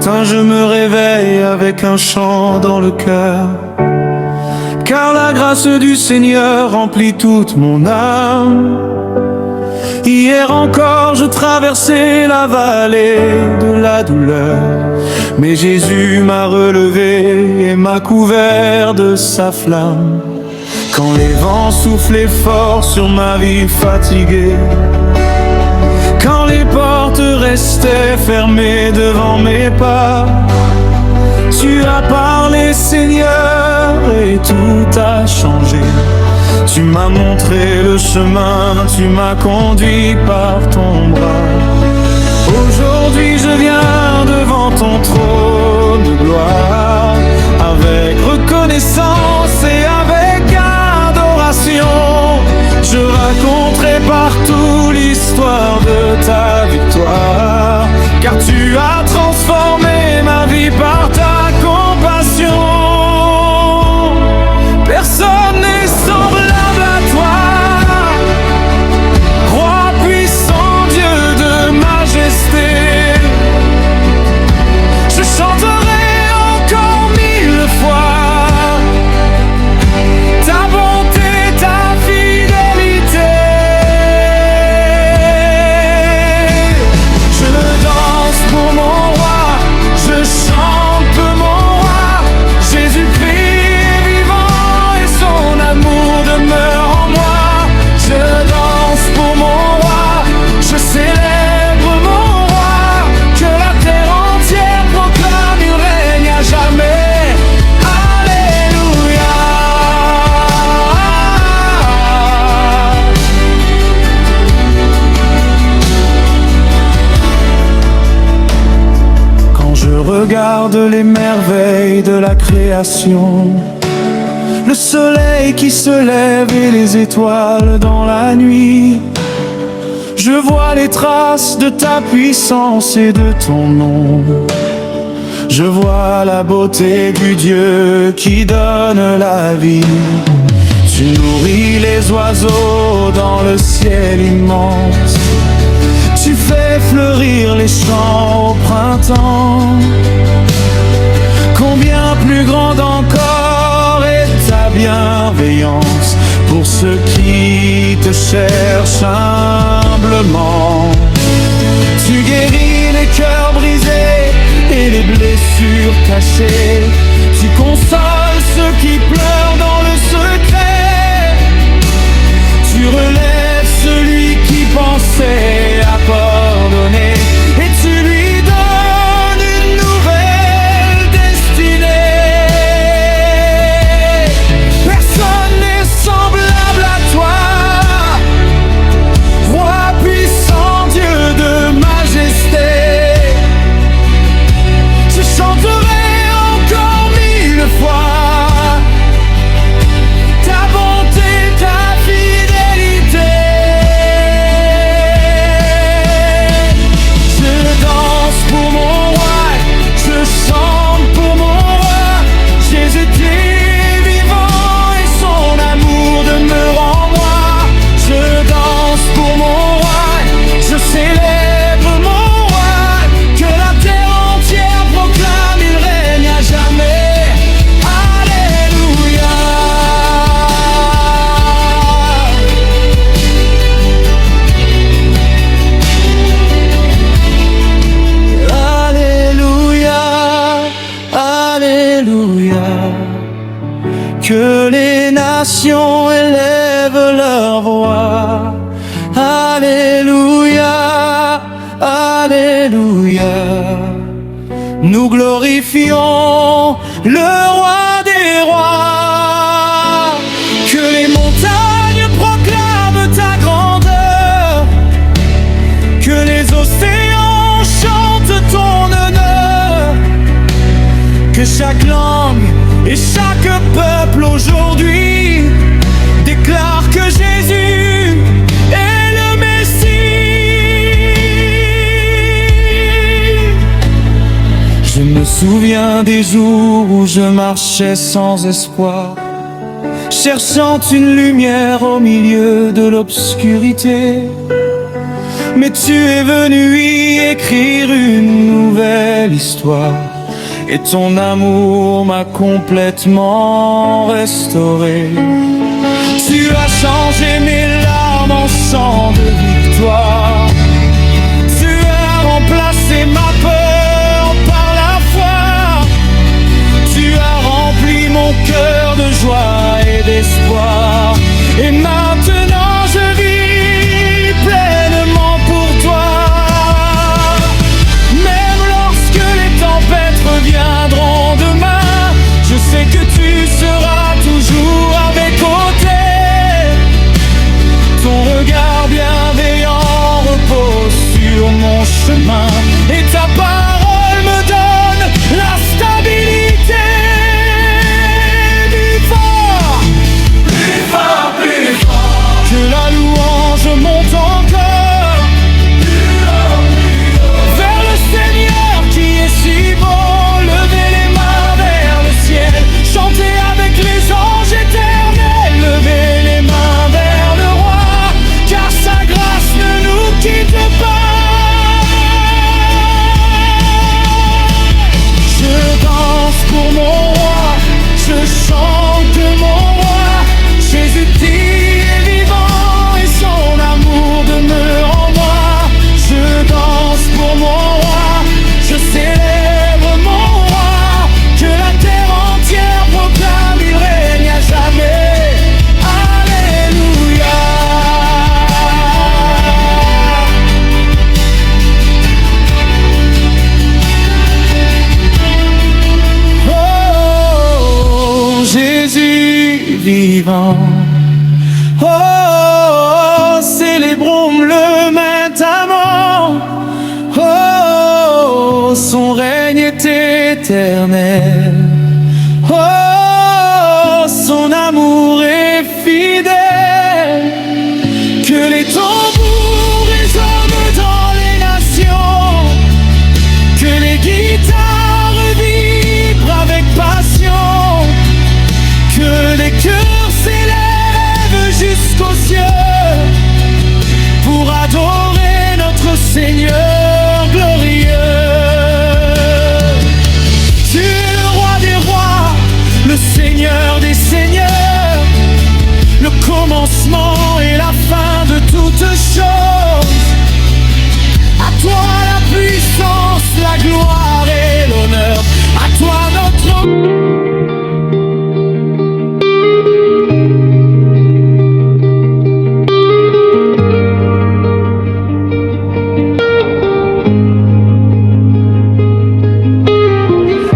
matin je me réveille avec un chant dans le cœur, car la grâce du Seigneur remplit toute mon âme. Hier encore je traversais la vallée de la douleur, mais Jésus m'a relevé et m'a couvert de sa flamme. Quand les vents soufflaient fort sur ma vie fatiguée, quand les portes restaient fermées devant mes pas, tu as parlé, Seigneur, et tout a changé. Tu m'as montré le chemin, tu m'as conduit par ton bras. Aujourd'hui je viens devant ton trône de gloire, avec reconnaissance et avec adoration. Je raconterai partout l'histoire de ta victoire, car tu as transformé ma vie par ta compassion. Personne n'est semblable à toi, roi puissant, Dieu de majesté. Je chanterai encore 1000 fois ta bonté, ta fidélité. Je danse pour mon roi, je chante pour mon roi. Jésus-Christ vivant et son amour demeure en moi. Je danse pour mon roi, je célèbre mon roi. Que la terre entière proclame, il règne à jamais. Alléluia. Quand je regarde les merveilles de la création, le soleil qui se lève et les étoiles dans la nuit, je vois les traces de ta puissance et de ton nom. Je vois la beauté du Dieu qui donne la vie. Tu nourris les oiseaux dans le ciel immense, tu fais fleurir les champs au printemps. Combien plus grande encore est ta bienveillance pour ceux qui te cherchent humblement. Tu guéris les cœurs brisés et les blessures cachées. Tu consoles ceux qui pleurent dans le secret. Tu relèves celui qui pensait abandonner, et tu lui donnes une nouvelle destinée. Personne n'est semblable à toi, roi puissant, Dieu de majesté. Je chanterai encore 1000 fois ta bonté, ta fidélité. Je danse pour mon roi, je chante pour mon roi. Jésus est vivant et son amour demeure en moi. Je danse pour mon roi, je célèbre mon roi. Que la terre entière proclame, il règne à jamais. Alléluia. Alléluia. Alléluia. Que les nations élèvent leur voix. Alléluia. Alléluia. Nous glorifions le roi des rois. Que les montagnes proclament ta grandeur, que les océans chantent ton honneur, que chaque langue et chaque peuple aujourd'hui déclare que Jésus est le Messie. Je me souviens des jours où je marchais sans espoir, cherchant une lumière au milieu de l'obscurité. mais tu es venu y écrire une nouvelle histoire. Et ton amour m'a complètement restauré. Tu as changé mes larmes en chants de victoire. Tu as remplacé ma peur par la foi. Tu as rempli mon cœur de joie et d'espoir. Et maintenant je vis pleinement pour toi. Même lorsque les tempêtes reviendront demain, je sais que tu seras toujours à mes côtés. Ton regard bienveillant repose sur mon chemin. Et ta parole me donne la stabilité. Plus fort, plus fort, plus fort. Que la louange monte encore vers le Seigneur qui est si bon. Levez les mains vers le ciel, chantez avec les anges éternels. Levez les mains vers le roi, car sa grâce ne nous quitte pas. Je danse pour mon roi, je chante mon roi. Jésus dit est vivant et son amour demeure en moi. Je danse pour mon roi, je célèbre mon roi. Que la terre entière proclame, il règne à jamais. Alléluia. Oh, Jésus vivant. Oh, célébrons-le maintenant. Oh, son règne est éternel. Oh, son amour est fidèle. Que les tambours résonnent dans les nations. Que les guitares vibrent avec passion. Que les cœurs s'élèvent jusqu'aux cieux pour adorer notre Seigneur glorieux. Tu es le roi des rois, le Seigneur des seigneurs, le commencement et la fin de toutes choses. À toi la puissance, la gloire et l'honneur. À toi notre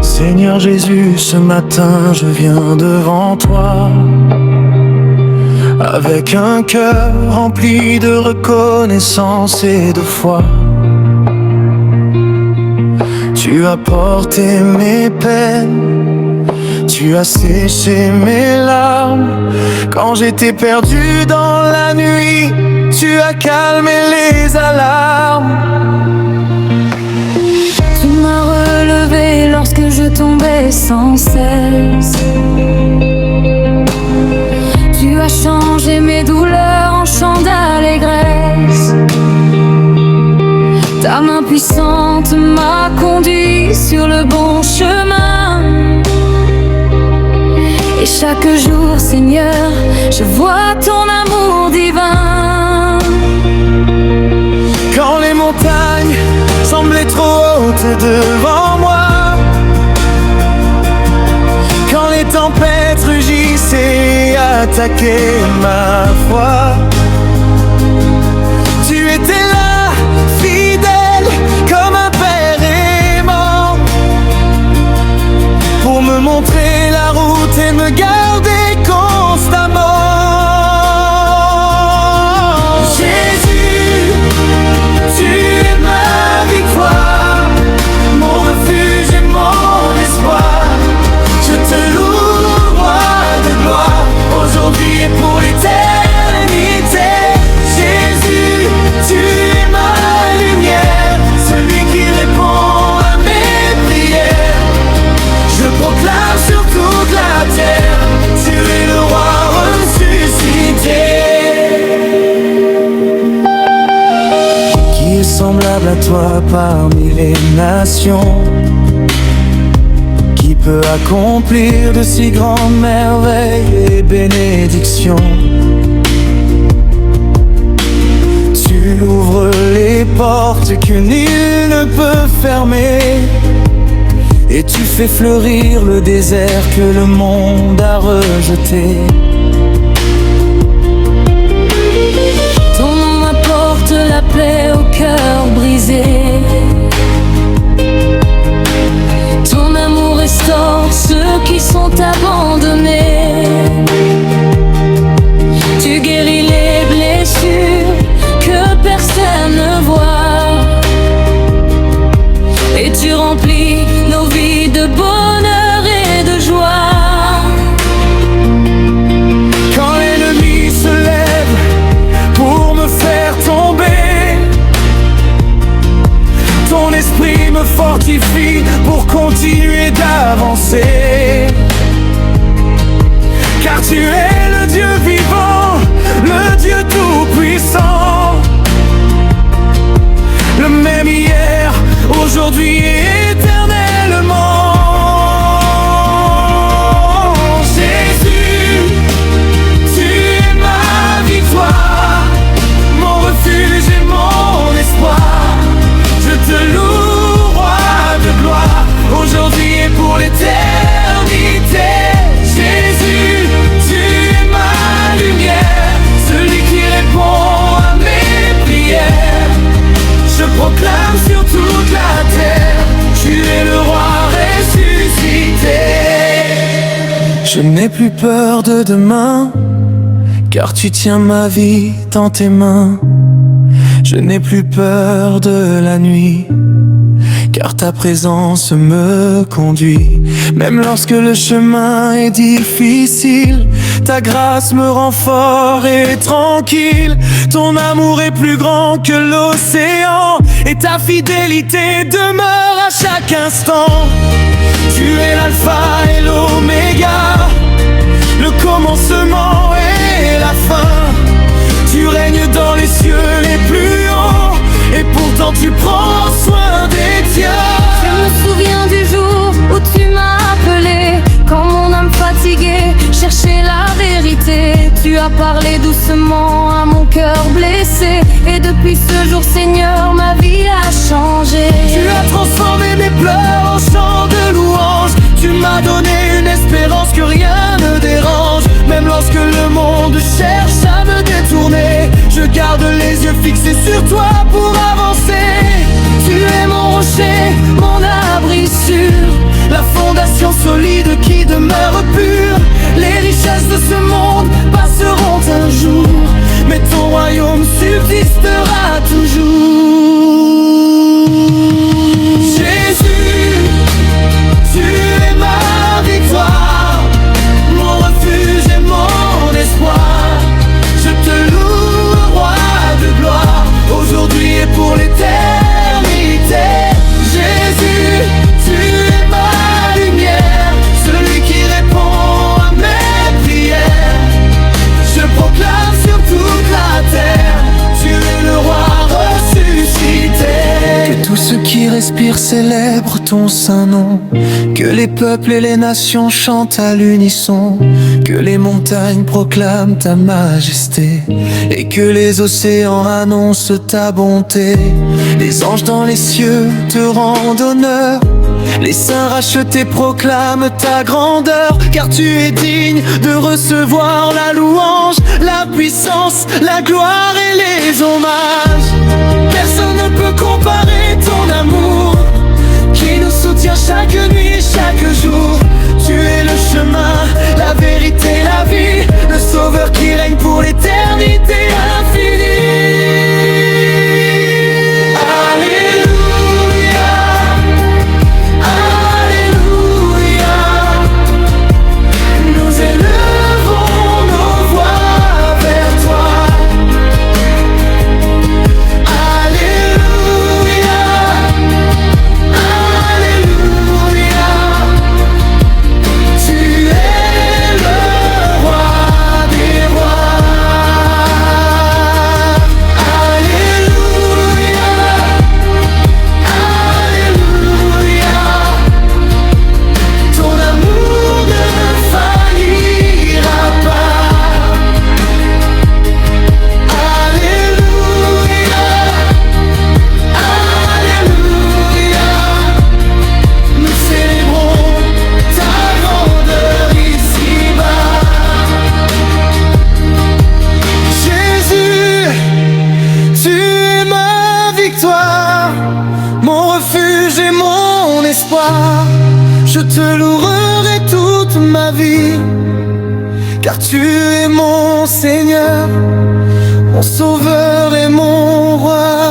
Seigneur Jésus, ce matin je viens devant toi avec un cœur rempli de reconnaissance et de foi. Tu as porté mes peines, tu as séché mes larmes. Quand j'étais perdu dans la nuit, tu as calmé les alarmes. Tu m'as relevé lorsque je tombais sans cesse. Tu as changé mes douleurs en chants d'allégresse. Ta main puissante m'a conduit sur le bon chemin. Et chaque jour, Seigneur, je vois ton amour divin. Quand les montagnes semblaient trop hautes devant moi, quand les tempêtes rugissaient et attaquaient ma foi, tu étais là, fidèle comme un père aimant, pour me montrer la route et me garder constamment. Jésus, tu es ma victoire, mon refuge et mon espoir. Je te loue, roi de gloire, aujourd'hui et pour l'éternité. Jésus, tu es ma lumière, celui qui répond à mes prières. Je proclame sur toute la terre à toi parmi les nations, qui peut accomplir de si grandes merveilles et bénédictions. Tu ouvres les portes que nul ne peut fermer, et tu fais fleurir le désert que le monde a rejeté. Ton nom apporte la paix au cœur brisé. Ton amour restaure ceux qui sont abandonnés. Tu guéris les blessures que personne ne voit, et tu remplis nos vies de bonheur et de joie. Quand l'ennemi se lève pour me faire tomber, ton esprit me fortifie pour continuer d'avancer. Car tu es le Dieu vivant, le Dieu tout-puissant, le même hier, aujourd'hui et éternellement. Jésus, tu es ma victoire, mon refuge et mon espoir. Je te loue, roi de gloire, aujourd'hui et pour l'éternité. Jésus, tu es ma lumière, celui qui répond à mes prières. Je proclame sur toute la terre, tu es le roi ressuscité. Je n'ai plus peur de demain, car tu tiens ma vie dans tes mains. Je n'ai plus peur de la nuit, car ta présence me conduit. Même lorsque le chemin est difficile, ta grâce me rend fort et tranquille. Ton amour est plus grand que l'océan, et ta fidélité demeure à chaque instant. Tu es l'alpha et l'oméga, le commencement et la fin. Tu règnes dans les cieux les plus hauts, et pourtant tu prends soin des tiens. Je me souviens du jour où tu m'as appelé, quand mon âme fatiguée cherchait la vérité. Tu as parlé doucement à mon cœur blessé, et depuis ce jour, Seigneur, ma vie a changé. Tu as transformé mes pleurs en chants de louange. Tu m'as donné une espérance que rien ne dérange. Même lorsque le monde cherche à me détourner, je garde les yeux fixés sur toi pour avancer. Tu es mon rocher, mon abri sûr, la fondation solide qui demeure pure. Les richesses de ce monde passeront un jour, mais ton royaume subsistera toujours. Jésus, tu es ma victoire, mon refuge et mon espoir. Je te loue, roi de gloire, aujourd'hui et pour l'éternité. Jésus, tu es ma lumière, celui qui répond à mes prières. Je proclame sur toute la terre, tu es le roi ressuscité. Que tous ceux qui respirent célèbrent ton saint nom, que les peuples et les nations chantent à l'unisson, que les montagnes proclament ta majesté, et que les océans annoncent ta bonté. Les anges dans les cieux te rendent honneur, les saints rachetés proclament ta grandeur. Car tu es digne de recevoir la louange, la puissance, la gloire et les hommages. Personne ne peut comparer ton amour, qui nous soutient chaque nuit, chaque jour. Tu es le chemin, la vérité, la vie, le sauveur qui règne pour l'éternité à l'infini. Tu es mon Seigneur, mon Sauveur et mon Roi.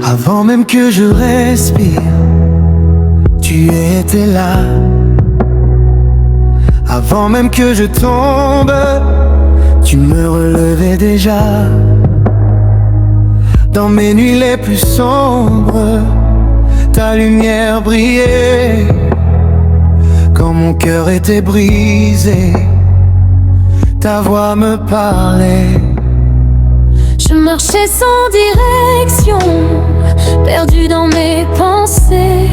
Avant même que je respire, tu étais là. Avant même que je tombe, tu me relevais déjà. Dans mes nuits les plus sombres, ta lumière brillait. Quand mon cœur était brisé, ta voix me parlait. Je marchais sans direction, perdu dans mes pensées.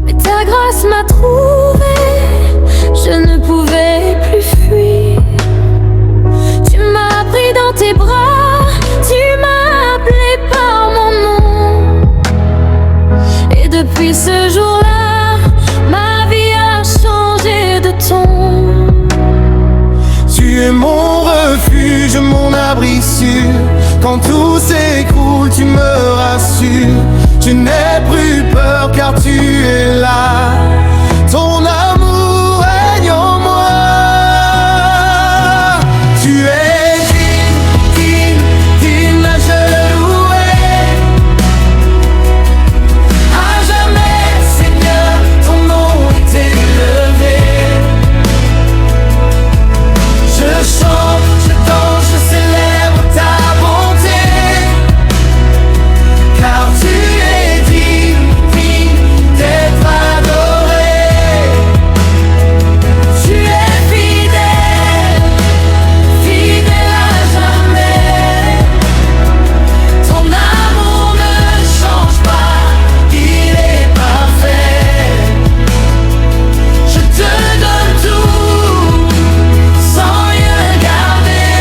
Mais ta grâce m'a trouvé, je ne pouvais plus fuir. Tu m'as pris dans tes bras, tu m'as appelé par mon nom. Et depuis ce jour-là, ma vie a changé de ton. Tu es mon refuge, mon abri sûr. Quand tout s'écroule, tu me rassures. Je n'ai plus peur car tu es là. Ton amour règne en moi. Tu es digne, digne, digne à je louer. À jamais, Seigneur, ton nom est élevé. Je chante, je danse, je célèbre ta bonté. Car tu es digne, digne d'être adoré. Tu es fidèle, fidèle à jamais. Ton amour ne change pas, il est parfait. Je te donne tout, sans rien garder.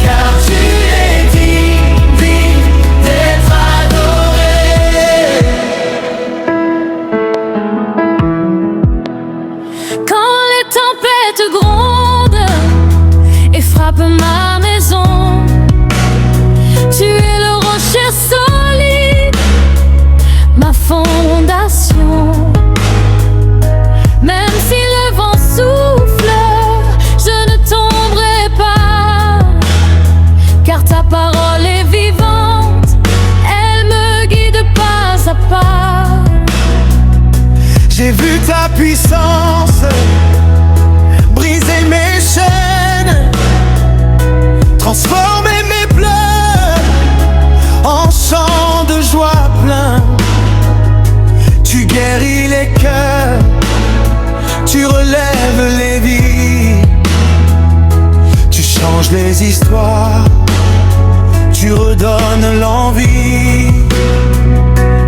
Car tu es digne, digne d'être adoré. Quand les tempêtes grondent et frappent ma maison, tu es le rocher solide, ma fondation. Même si le vent souffle, je ne tomberai pas, car ta parole est vivante, elle me guide pas à pas. J'ai vu ta puissance briser mes chaînes, transformer mes pleurs en chants de joie plein. Tu guéris les cœurs, tu relèves les vies, tu changes les histoires, tu redonnes l'envie.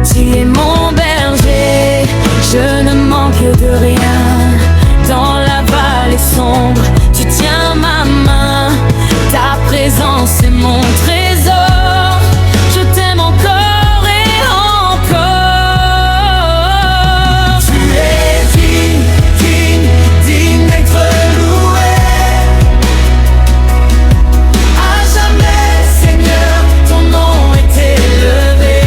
Tu es mon berger, je ne manque de rien. Dans la vallée sombre, tu tiens ma main. Ta présence est mon trésor. Je t'aime encore et encore. Tu es digne, digne, digne d'être loué. À jamais, Seigneur, ton nom est élevé.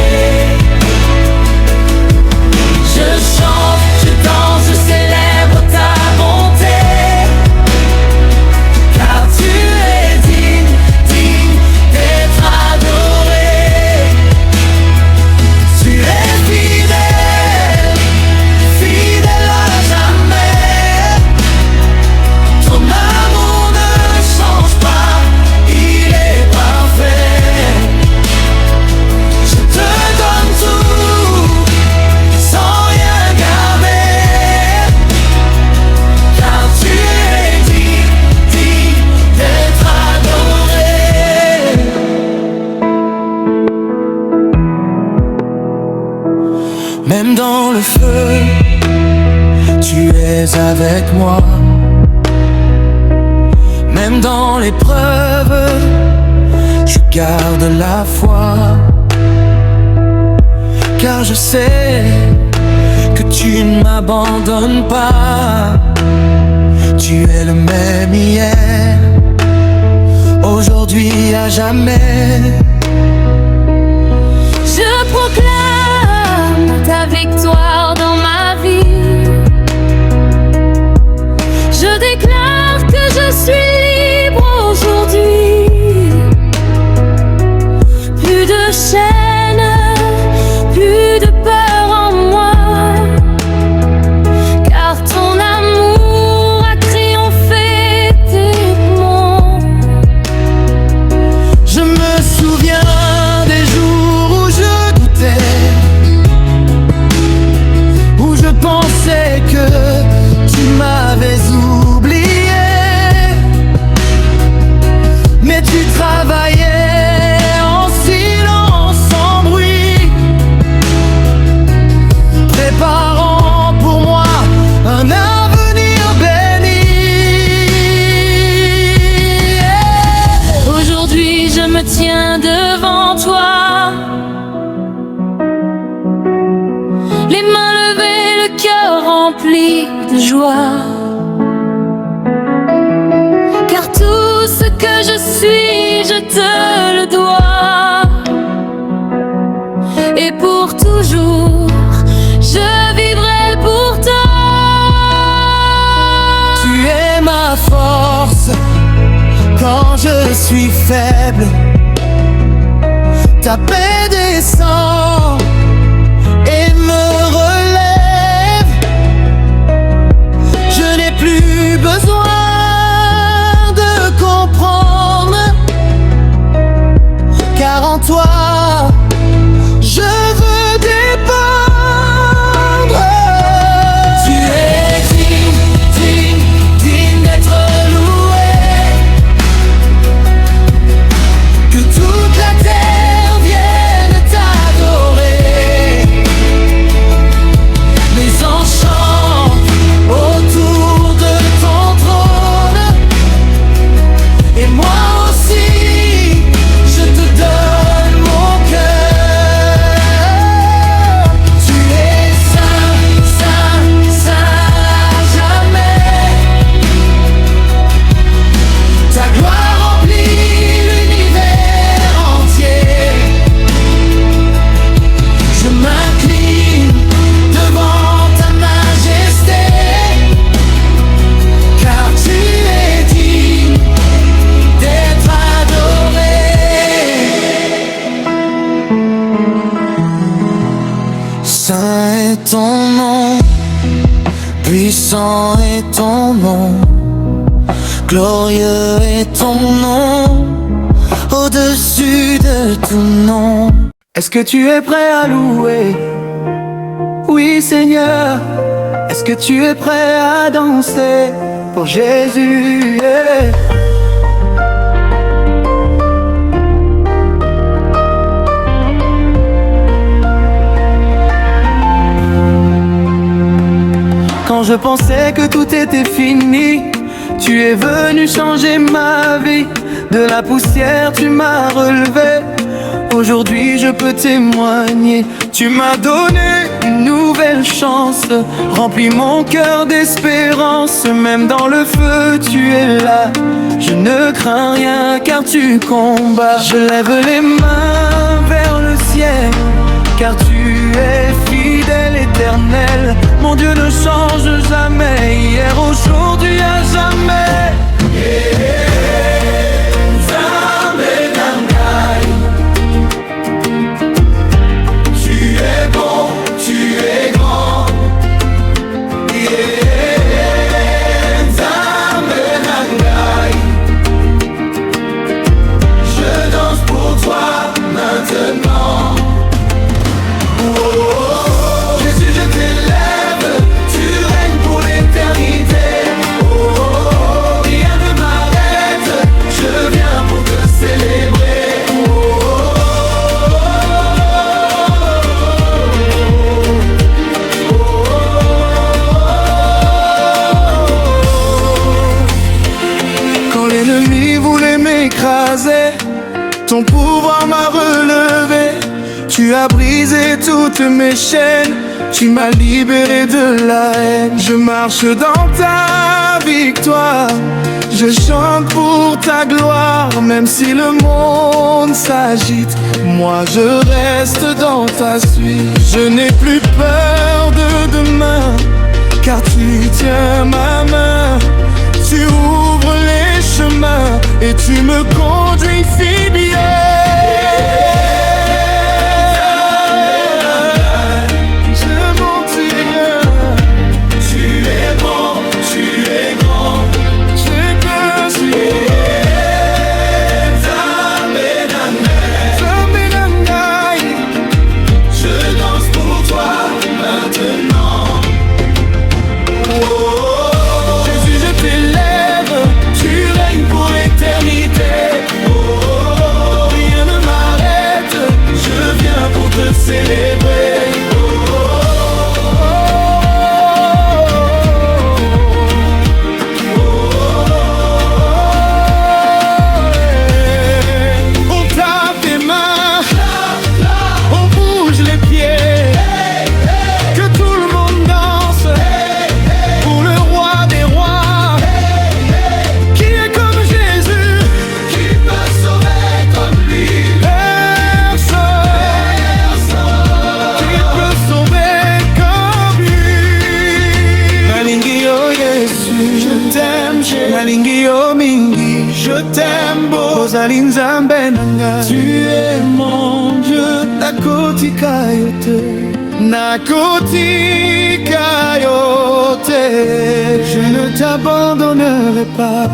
Je chante, je danse, je célèbre ta bonté. Car tu es digne, digne d'être adoré. Tu es fidèle, fidèle à jamais. Ton amour ne change pas, il est parfait. Je te donne tout, sans rien garder. Car tu es digne, digne d'être adoré. Même dans le feu, tu es avec moi. Même dans l'épreuve, je garde la foi. Car je sais tu ne m'abandonnes pas. Tu es le même hier, aujourd'hui à jamais. Je proclame ta victoire dans ma vie. Je déclare que je suis libre aujourd'hui. Plus de chaînes, plus de peur en moi, car ton amour a triomphé des démons. Je me souviens des jours où je doutais, où je pensais que tu m'avais oublié, mais tu travaillais en silence, sans bruit, préparant pour moi un avenir béni. Aujourd'hui je me tiens devant toi, les mains levées, le cœur rempli de joie, car tout ce que je suis, je te le dois. Et pour toujours, je vivrai pour toi. Tu es ma force quand je suis faible. Ta paix descend et me relève. Je n'ai plus besoin de comprendre, car en toi je veux dépendre. Tu es digne d'être loué. Que toute la terre vienne t'adorer. Les anges chantent autour de ton trône, et moi aussi je te donne mon cœur. Tu es saint, saint, saint à jamais. Ta gloire remplit l'univers entier. Je m'incline devant ta majesté, car tu es digne d'être adoré. Saint est ton nom, puissant est ton nom, glorieux est ton nom, au-dessus de tout nom. Est-ce que tu es prêt à louer? Oui, Seigneur. Est-ce que tu es prêt à danser pour Jésus? Yeah. Quand je pensais que tout était fini, tu es venu changer ma vie. De la poussière tu m'as relevé. Aujourd'hui je peux témoigner. Tu m'as donné une nouvelle chance, remplis mon cœur d'espérance. Même dans le feu tu es là. Je ne crains rien car tu combats. Je lève les mains vers le ciel, car tu es fidèle, éternel. Mon Dieu ne change jamais, hier, aujourd'hui, à jamais. Tu es bon, tu es grand. Je danse pour toi maintenant. Jésus, je t'élève, tu règnes pour l'éternité. Rien ne m'arrête, je viens pour te célébrer. Quand l'ennemi voulait m'écraser, ton pouvoir m'a relevé. Tu as brisé toutes mes chaînes, tu m'as libéré de la haine. Je marche dans ta victoire, je chante pour ta gloire. Même si le monde s'agite, moi je reste dans ta suite. Je n'ai plus peur de demain, car tu tiens ma main. Tu ouvres les chemins et tu me conduis si bien. Tu es mon Dieu, Nakotikayote, Nakotikayote. Je ne t'abandonnerai pas.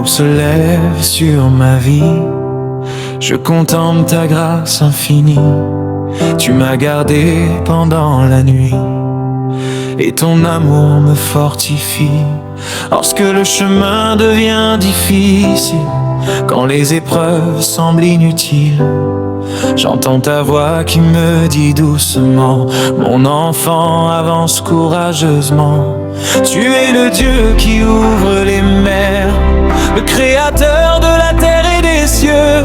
Se lève sur ma vie, je contemple ta grâce infinie. Tu m'as gardé pendant la nuit et ton amour me fortifie. Lorsque le chemin devient difficile, quand les épreuves semblent inutiles, j'entends ta voix qui me dit doucement: mon enfant, avance courageusement. Tu es le Dieu qui ouvre les mers, le créateur de la terre et des cieux.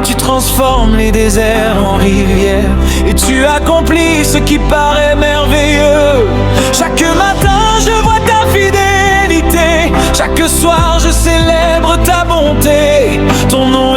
Tu transformes les déserts en rivières et tu accomplis ce qui paraît merveilleux. Chaque matin je vois ta fidélité, chaque soir je célèbre ta bonté. Ton nom